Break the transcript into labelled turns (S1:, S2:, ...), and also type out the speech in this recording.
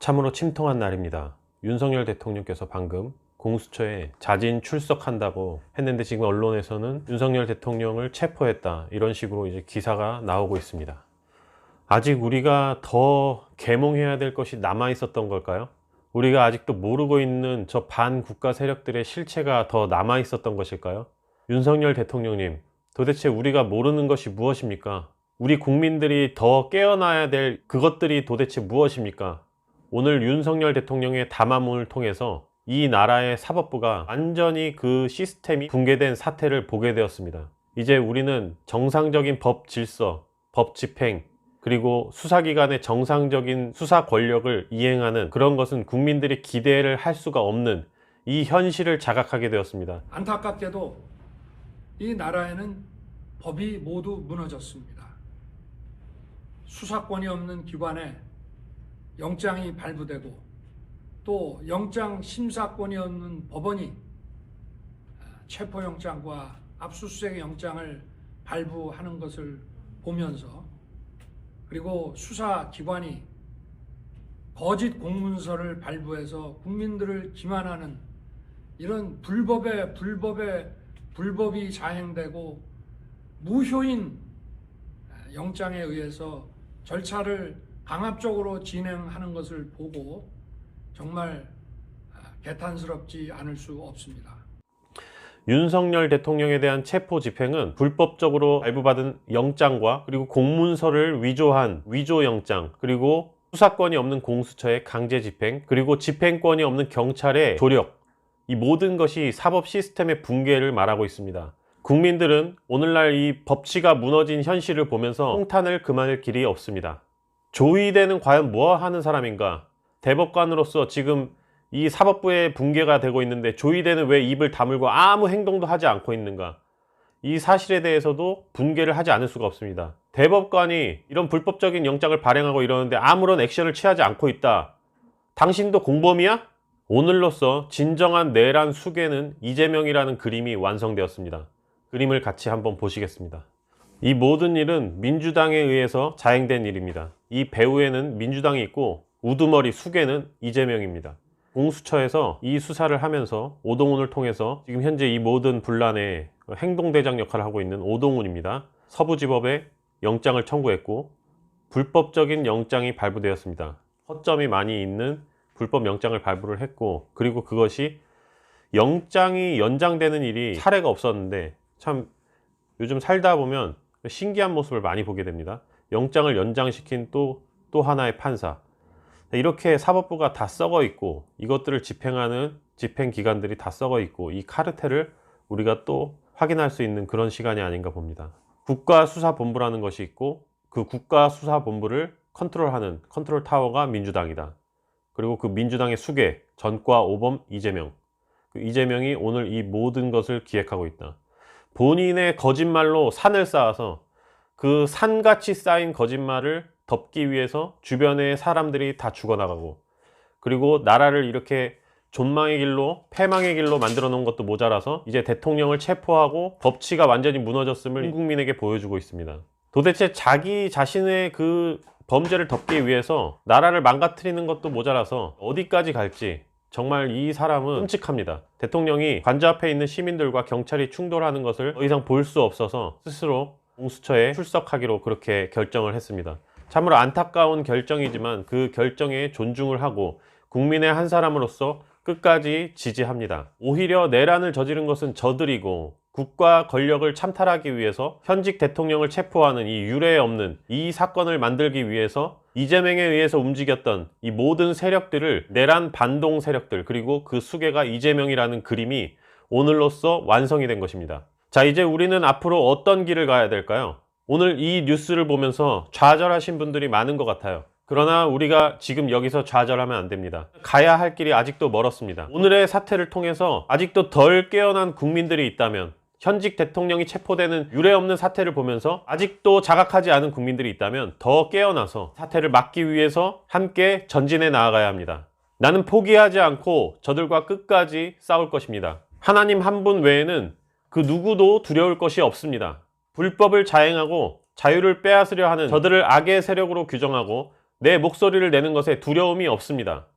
S1: 참으로 침통한 날입니다. 윤석열 대통령께서 방금 공수처에 자진 출석한다고 했는데 지금 언론에서는 윤석열 대통령을 체포했다 이런 식으로 이제 기사가 나오고 있습니다. 아직 우리가 더 계몽해야 될 것이 남아 있었던 걸까요? 우리가 아직도 모르고 있는 저 반국가 세력들의 실체가 더 남아 있었던 것일까요? 윤석열 대통령님, 도대체 우리가 모르는 것이 무엇입니까? 우리 국민들이 더 깨어나야 될 그것들이 도대체 무엇입니까? 오늘 윤석열 대통령의 담화문을 통해서 이 나라의 사법부가 완전히 그 시스템이 붕괴된 사태를 보게 되었습니다. 이제 우리는 정상적인 법 질서, 법 집행, 그리고 수사기관의 정상적인 수사 권력을 이행하는 그런 것은 국민들이 기대를 할 수가 없는 이 현실을 자각하게 되었습니다.
S2: 안타깝게도 이 나라에는 법이 모두 무너졌습니다. 수사권이 없는 기관에 영장이 발부되고 또 영장 심사권이 없는 법원이 체포영장과 압수수색 영장을 발부하는 것을 보면서, 그리고 수사기관이 거짓 공문서를 발부해서 국민들을 기만하는 이런 불법이 자행되고 무효인 영장에 의해서 절차를 강압적으로 진행하는 것을 보고 정말 개탄스럽지 않을 수 없습니다.
S1: 윤석열 대통령에 대한 체포 집행은 불법적으로 발부받은 영장과 그리고 공문서를 위조한 위조영장, 그리고 수사권이 없는 공수처의 강제 집행, 그리고 집행권이 없는 경찰의 조력, 이 모든 것이 사법 시스템의 붕괴를 말하고 있습니다. 국민들은 오늘날 이 법치가 무너진 현실을 보면서 통탄을 금할 길이 없습니다. 조희대는 과연 뭐 하는 사람인가? 대법관으로서 지금 이 사법부의 붕괴가 되고 있는데 조희대는 왜 입을 다물고 아무 행동도 하지 않고 있는가? 이 사실에 대해서도 분개를 하지 않을 수가 없습니다. 대법관이 이런 불법적인 영장을 발행하고 이러는데 아무런 액션을 취하지 않고 있다. 당신도 공범이야? 오늘로써 진정한 내란 수괴는 이재명이라는 그림이 완성되었습니다. 그림을 같이 한번 보시겠습니다. 이 모든 일은 민주당에 의해서 자행된 일입니다. 이 배후에는 민주당이 있고 우두머리 수괴는 이재명입니다. 공수처에서 이 수사를 하면서 오동훈을 통해서 지금 현재 이 모든 분란의 행동대장 역할을 하고 있는 오동훈입니다. 서부지법에 영장을 청구했고 불법적인 영장이 발부되었습니다. 허점이 많이 있는 불법 영장을 발부를 했고, 그리고 그것이 영장이 연장되는 일이 사례가 없었는데 참 요즘 살다 보면 신기한 모습을 많이 보게 됩니다. 영장을 연장시킨 또 하나의 판사, 이렇게 사법부가 다 썩어 있고 이것들을 집행하는 집행기관들이 다 썩어 있고 이 카르텔을 우리가 또 확인할 수 있는 그런 시간이 아닌가 봅니다. 국가수사본부라는 것이 있고 그 국가수사본부를 컨트롤하는 컨트롤 타워가 민주당이다. 그리고 그 민주당의 수괴, 전과 오범 이재명, 그 이재명이 오늘 이 모든 것을 기획하고 있다. 본인의 거짓말로 산을 쌓아서 그 산같이 쌓인 거짓말을 덮기 위해서 주변의 사람들이 다 죽어나가고, 그리고 나라를 이렇게 존망의 길로, 패망의 길로 만들어 놓은 것도 모자라서 이제 대통령을 체포하고 법치가 완전히 무너졌음을 전 국민에게 보여주고 있습니다. 도대체 자기 자신의 그 범죄를 덮기 위해서 나라를 망가뜨리는 것도 모자라서 어디까지 갈지 정말 이 사람은 끔찍합니다. 대통령이 관저 앞에 있는 시민들과 경찰이 충돌하는 것을 더 이상 볼 수 없어서 스스로 공수처에 출석하기로 그렇게 결정을 했습니다. 참으로 안타까운 결정이지만 그 결정에 존중을 하고 국민의 한 사람으로서 끝까지 지지합니다. 오히려 내란을 저지른 것은 저들이고 국가 권력을 참탈하기 위해서 현직 대통령을 체포하는 이 유례 없는 이 사건을 만들기 위해서 이재명에 의해서 움직였던 이 모든 세력들을 내란 반동 세력들, 그리고 그 수괴가 이재명이라는 그림이 오늘로써 완성이 된 것입니다. 자, 이제 우리는 앞으로 어떤 길을 가야 될까요? 오늘 이 뉴스를 보면서 좌절하신 분들이 많은 것 같아요. 그러나 우리가 지금 여기서 좌절하면 안 됩니다. 가야 할 길이 아직도 멀었습니다. 오늘의 사태를 통해서 아직도 덜 깨어난 국민들이 있다면, 현직 대통령이 체포되는 유례없는 사태를 보면서 아직도 자각하지 않은 국민들이 있다면 더 깨어나서 사태를 막기 위해서 함께 전진해 나아가야 합니다. 나는 포기하지 않고 저들과 끝까지 싸울 것입니다. 하나님 한 분 외에는 그 누구도 두려울 것이 없습니다. 불법을 자행하고 자유를 빼앗으려 하는 저들을 악의 세력으로 규정하고 내 목소리를 내는 것에 두려움이 없습니다.